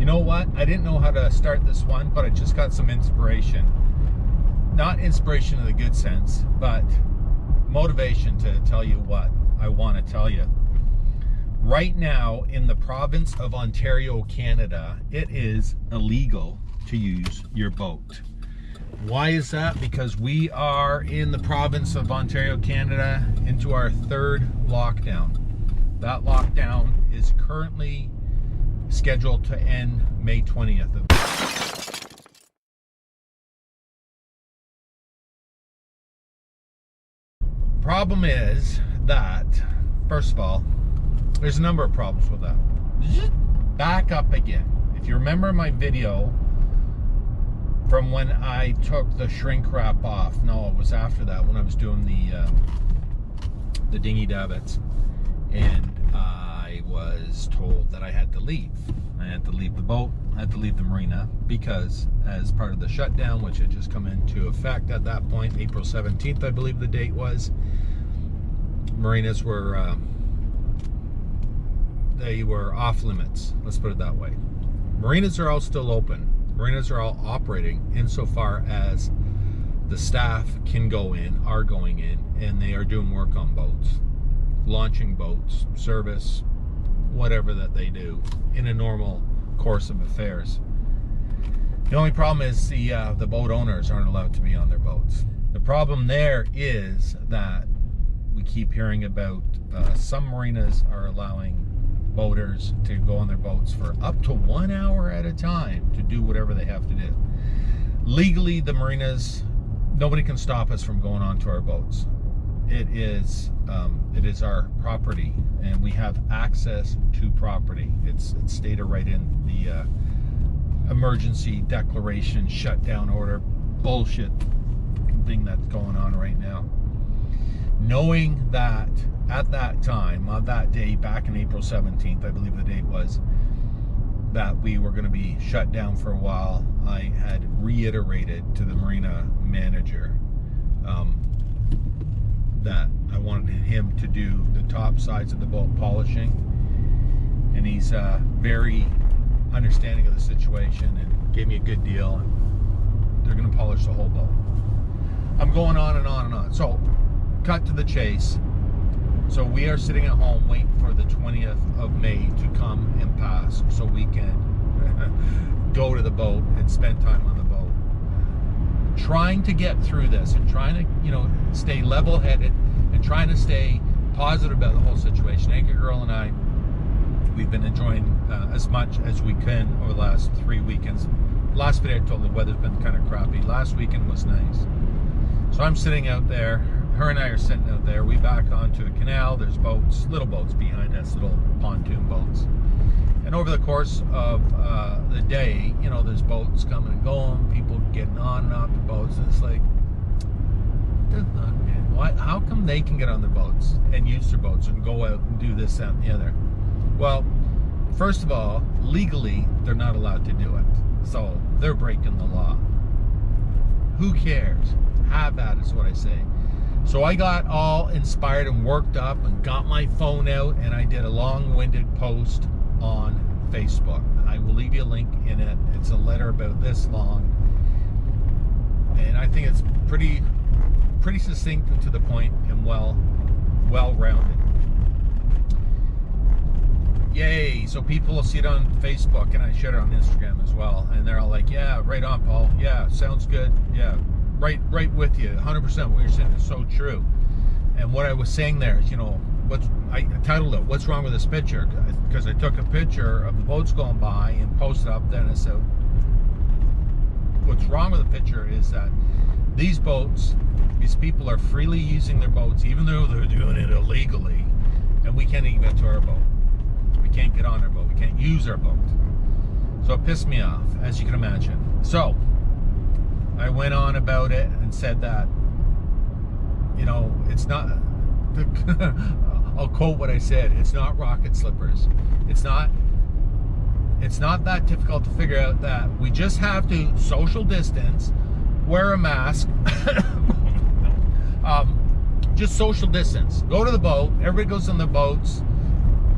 You know what? I didn't know how to start this one, but I just got some inspiration. Not inspiration in the good sense, but motivation to tell you what I want to tell you. Right now, in the province of Ontario, Canada, it is illegal to use your boat. Why is that? Because we are in the province of Ontario, Canada, into our third lockdown. That lockdown is currently scheduled to end May 20th. Problem is that, first of all, there's a number of problems with that. Just back up again. If you remember my video from when I took the shrink wrap off, no, it was after that, when I was doing the dinghy davits, and I was told that I had to leave. I had to leave the boat, I had to leave the marina, because as part of the shutdown, which had just come into effect at that point, April 17th, I believe the date was, marinas were, they were off limits, let's put it that way. Marinas are all still open. Marinas are all operating insofar as the staff can go in, are going in, and they are doing work on boats, launching boats, service, whatever that they do in a normal course of affairs. The only problem is the boat owners aren't allowed to be on their boats. The problem there is that we keep hearing about some marinas are allowing boaters to go on their boats for up to 1 hour at a time to do whatever they have to do. Legally, the marinas, nobody can stop us from going onto our boats. It is our property, and we have access to property. It's stated right in the emergency declaration shutdown order bullshit thing that's going on right now. Knowing that at that time, on that day, back in April 17th, I believe the date was, that we were going to be shut down for a while, I had reiterated to the marina manager that I wanted him to do the top sides of the boat polishing, and he's very understanding of the situation and gave me a good deal, and they're going to polish the whole boat. I'm going on and on and on. So, cut to the chase. So we are sitting at home waiting for the 20th of May to come and pass so we can go to the boat and spend time on the boat. Trying to get through this and trying to, stay level-headed and trying to stay positive about the whole situation. Anchor Girl and I, we've been enjoying as much as we can over the last 3 weekends. Last video I told the weather's been kind of crappy. Last weekend was nice. So I'm sitting out there. Her and I are sitting out there. We back onto a canal. There's boats, little boats behind us, little pontoon boats. And over the course of the day, there's boats coming and going, people getting on and off the boats. And it's like, how come they can get on their boats and use their boats and go out and do this, that, and the other? Well, first of all, legally, they're not allowed to do it. So they're breaking the law. Who cares? Have at it is what I say. So I got all inspired and worked up and got my phone out, and I did a long-winded post on Facebook. I will leave you a link in it. It's a letter about this long, and I think it's pretty succinct and to the point and well-rounded. Yay! So people will see it on Facebook, and I share it on Instagram as well, and they're all like, "Yeah, right on, Paul. Yeah, sounds good. Yeah." Right with you, 100%. What you're saying is so true. And what I was saying there is, I titled it, "What's wrong with this picture?" Because I took a picture of the boats going by and posted up. Then I said, what's wrong with the picture is that these people are freely using their boats, even though they're doing it illegally, and we can't even get to our boat. We can't get on our boat. We can't use our boat. So it pissed me off, as you can imagine. So I went on about it and said that, it's not, I'll quote what I said, it's not rocket slippers. It's not that difficult to figure out that we just have to social distance, wear a mask, just social distance. Go to the boat, everybody goes on the boats,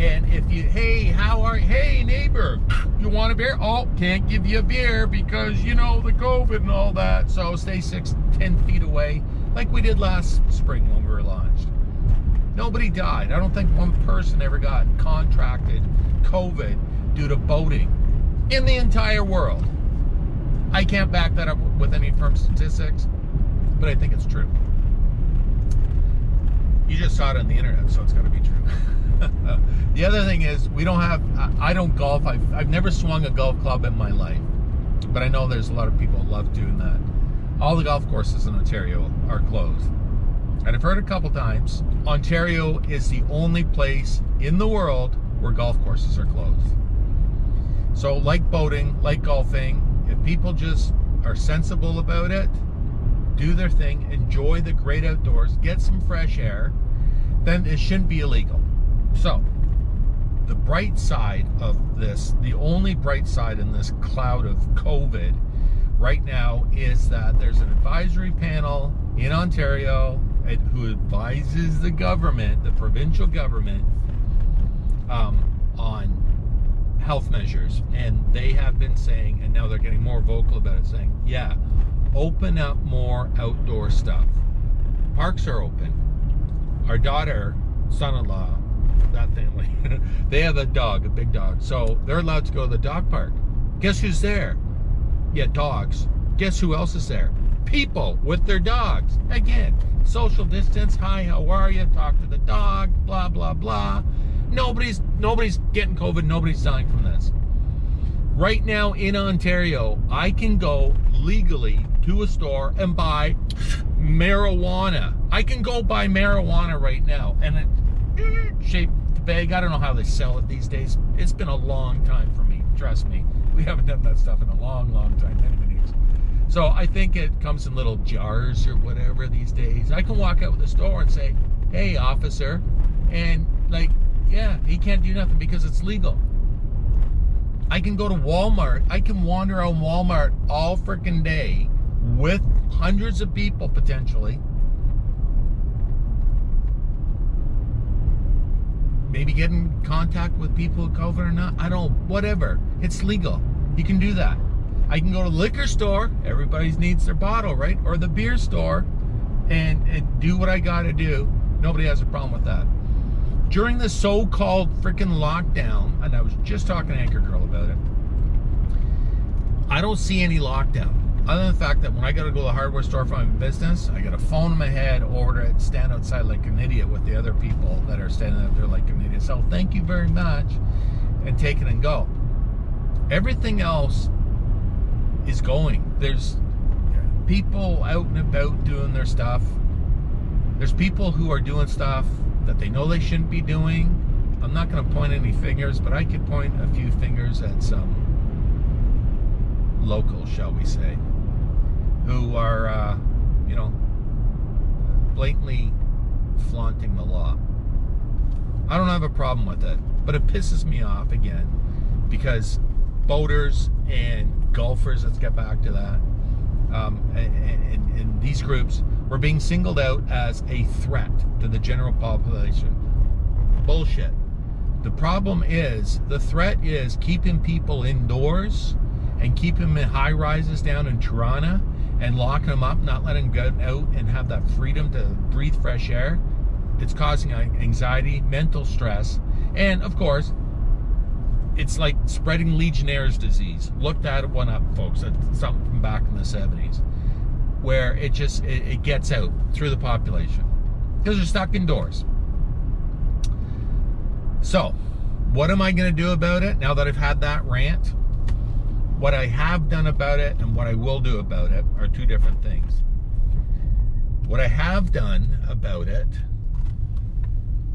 And if you, hey, how are you? Hey, neighbor, you want a beer? Oh, can't give you a beer because, you know, the COVID and all that. So stay 6-10 feet away like we did last spring when we were launched. Nobody died. I don't think one person ever got contracted COVID due to boating in the entire world. I can't back that up with any firm statistics, but I think it's true. You just saw it on the internet, so it's got to be true. The other thing is, we don't have, I don't golf. I've never swung a golf club in my life, but I know there's a lot of people who love doing that. All the golf courses in Ontario are closed. And I've heard a couple times, Ontario is the only place in the world where golf courses are closed. So like boating, like golfing, if people just are sensible about it, do their thing, enjoy the great outdoors, get some fresh air, then it shouldn't be illegal. So, the bright side of this, the only bright side in this cloud of COVID right now is that there's an advisory panel in Ontario who advises the government, the provincial government, on health measures, and they have been saying, and now they're getting more vocal about it, saying, yeah, open up more outdoor stuff. Parks are open. Our daughter, son-in-law, that family, they have a dog, a big dog, so they're allowed to go to the dog park. Guess who's there? Yeah, dogs. Guess who else is there? People with their dogs. Again, social distance, hi, how are you? Talk to the dog, blah, blah, blah. Nobody's getting COVID, nobody's dying from this. Right now in Ontario, I can go legally to a store and buy marijuana. I can go buy marijuana right now, and it shaped the bag. I don't know how they sell it these days. It's been a long time for me, trust me. We haven't done that stuff in a long, long time, many years. So I think it comes in little jars or whatever these days. I can walk out of the store and say, hey, officer, and like, yeah, he can't do nothing because it's legal. I can go to Walmart. I can wander around Walmart all freaking day with hundreds of people potentially. Maybe get in contact with people with COVID or not. I don't, whatever. It's legal. You can do that. I can go to the liquor store. Everybody needs their bottle, right? Or the beer store and do what I got to do. Nobody has a problem with that. During the so-called freaking lockdown, and I was just talking to Anchor Girl about it, I don't see any lockdown. Other than the fact that when I got to go to the hardware store for my business, I got a phone in my head, order it, stand outside like an idiot with the other people that are standing out there like an idiot. So thank you very much, and take it and go. Everything else is going. There's people out and about doing their stuff. There's people who are doing stuff that they know they shouldn't be doing. I'm not going to point any fingers, but I could point a few fingers at some locals, shall we say, who are, you know, blatantly flaunting the law. I don't have a problem with it, but it pisses me off again because boaters and golfers, let's get back to that, and these groups were being singled out as a threat to the general population. Bullshit. The problem is, the threat is keeping people indoors and keeping them in high rises down in Toronto and locking them up, not letting them go out and have that freedom to breathe fresh air. It's causing anxiety, mental stress, and of course, it's like spreading Legionnaire's disease. Look that one up, folks. That's something from back in the 70s, where it just it gets out through the population because they're stuck indoors. So, what am I going to do about it now that I've had that rant? What I have done about it and what I will do about it are two different things. What I have done about it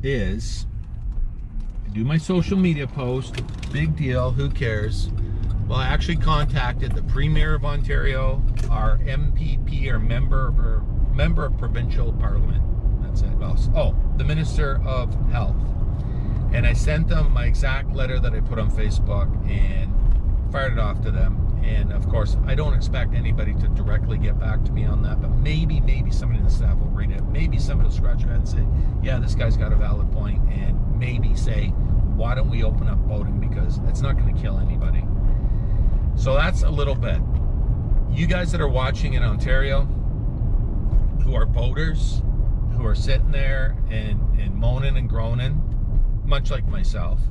is do my social media post. Big deal, who cares? Well, I actually contacted the Premier of Ontario, our MPP, or member of Provincial Parliament. That's it. Oh, the Minister of Health. And I sent them my exact letter that I put on Facebook and fired it off to them. And of course, I don't expect anybody to directly get back to me on that, but maybe somebody in the staff will read it. Maybe somebody will scratch their head and say, yeah, this guy's got a valid point, and maybe say, why don't we open up boating, because it's not going to kill anybody. So that's a little bit. You guys that are watching in Ontario, who are boaters, who are sitting there and moaning and groaning, much like myself,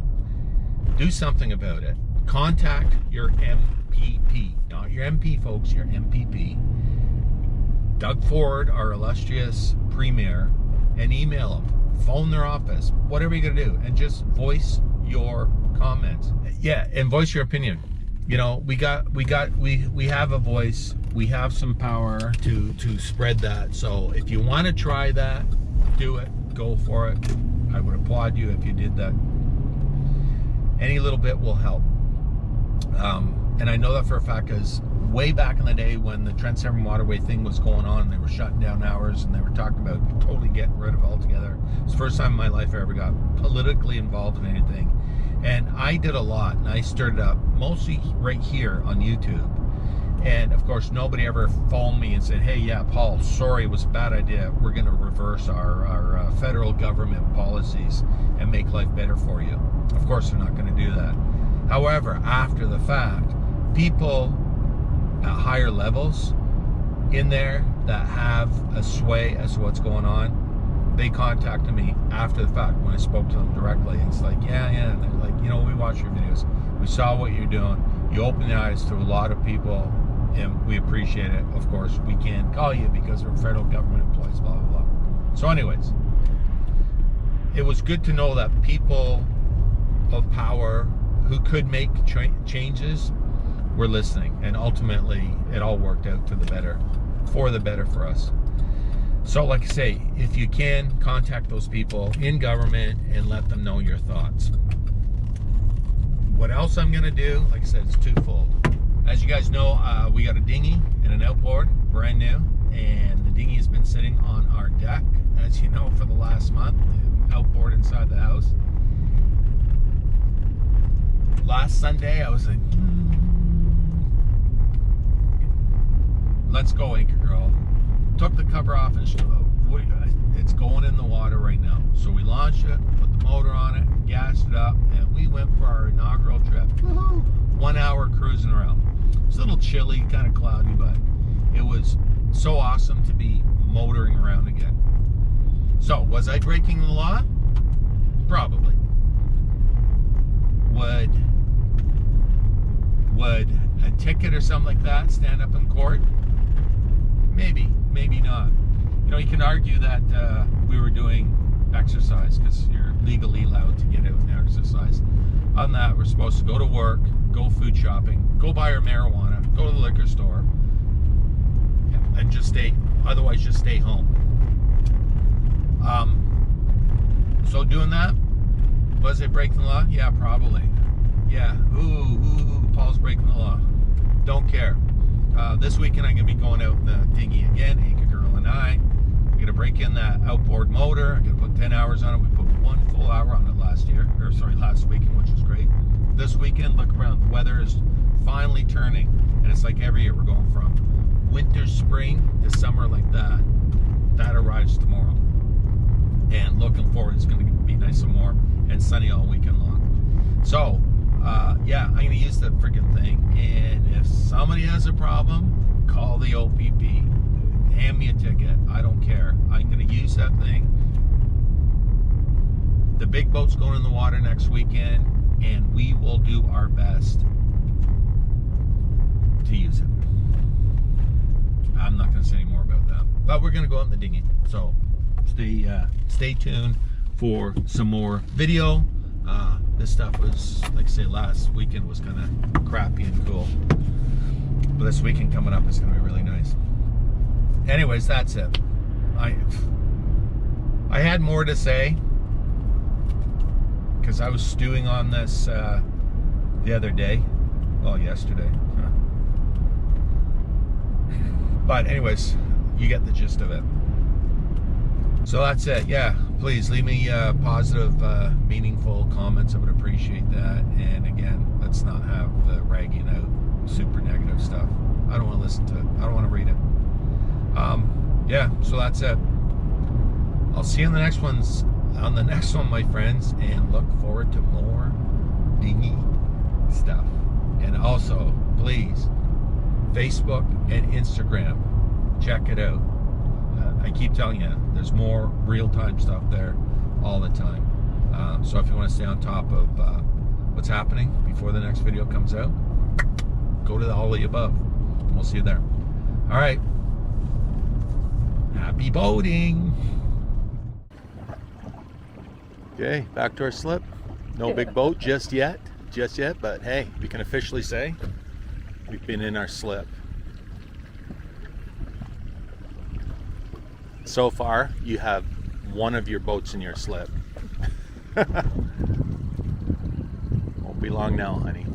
do something about it. Contact your MPP, not your MP, folks, your MPP. Doug Ford, our illustrious premier, and email them, phone their office, whatever you're gonna do, and just voice your comments. Yeah, and voice your opinion. You know, we have a voice, we have some power to spread that. So if you want to try that, do it, go for it. I would applaud you if you did that. Any little bit will help. And I know that for a fact, because way back in the day when the Trans-Siberian Waterway thing was going on, they were shutting down hours and they were talking about totally getting rid of it altogether. It's the first time in my life I ever got politically involved in anything. And I did a lot, and I stirred it up, mostly right here on YouTube. And of course, nobody ever phoned me and said, hey, yeah, Paul, sorry, it was a bad idea. We're going to reverse our federal government policies and make life better for you. Of course, they're not going to do that. However, after the fact, people at higher levels in there that have a sway as to what's going on, they contacted me after the fact when I spoke to them directly. And it's like, yeah. And they're like, you know, we watched your videos. We saw what you're doing. You opened the eyes to a lot of people, and we appreciate it. Of course, we can't call you because we're federal government employees, blah, blah, blah. So anyways, it was good to know that people of power who could make changes were listening, and ultimately it all worked out to the better, for the better for us. So like I say, if you can, contact those people in government and let them know your thoughts. What else I'm gonna do, like I said, it's twofold. As you guys know, we got a dinghy and an outboard, brand new, and the dinghy has been sitting on our deck, as you know, for the last month, the outboard inside the house. Last Sunday, I was like, let's go, anchor girl. Took the cover off and it's going in the water right now. So we launched it, put the motor on it, gassed it up, and we went for our inaugural trip. 1 hour cruising around. It's a little chilly, kind of cloudy, but it was so awesome to be motoring around again. So, was I breaking the law? Probably. Would a ticket or something like that stand up in court? Maybe, maybe not. You know, you can argue that we were doing exercise because you're legally allowed to get out and exercise. On that, we're supposed to go to work, go food shopping, go buy our marijuana, go to the liquor store, and just stay, otherwise just stay home. So doing that, was it breaking the law? Yeah, probably. Yeah, ooh, Paul's breaking the law. Don't care. This weekend I'm going to be going out in the dinghy again, Anchor Girl and I. I'm going to break in that outboard motor. I'm going to put 10 hours on it. We put 1 full hour on it last weekend, which was great. This weekend, look around. The weather is finally turning, and it's like every year we're going from winter, spring to summer like that. That arrives tomorrow. And looking forward, it's going to be nice and warm and sunny all weekend long. So, yeah, I'm going to use that freaking thing, and if somebody has a problem, call the OPP, hand me a ticket, I don't care. I'm going to use that thing. The big boat's going in the water next weekend, and we will do our best to use it. I'm not going to say any more about that, but we're going to go out in the dinghy, so stay tuned for some more video. This stuff was, like I say, last weekend was kind of crappy and cool. But this weekend coming up is going to be really nice. Anyways, that's it. I had more to say because I was stewing on this the other day. Well, yesterday. But anyways, you get the gist of it. So that's it. Yeah, please leave me positive, meaningful comments. I would appreciate that. And again, let's not have the ragging out super negative stuff. I don't want to listen to it. I don't want to read it. Yeah, so that's it. I'll see you in the next ones. on the next one, my friends, and look forward to more dinghy stuff. And also, please, Facebook and Instagram, check it out. I keep telling you, there's more real-time stuff there all the time. So if you want to stay on top of what's happening before the next video comes out, go to all of the above. We'll see you there. All right. Happy boating. Okay, back to our slip. No big boat just yet, but hey, we can officially say we've been in our slip. So far, you have one of your boats in your slip. Won't be long now, honey.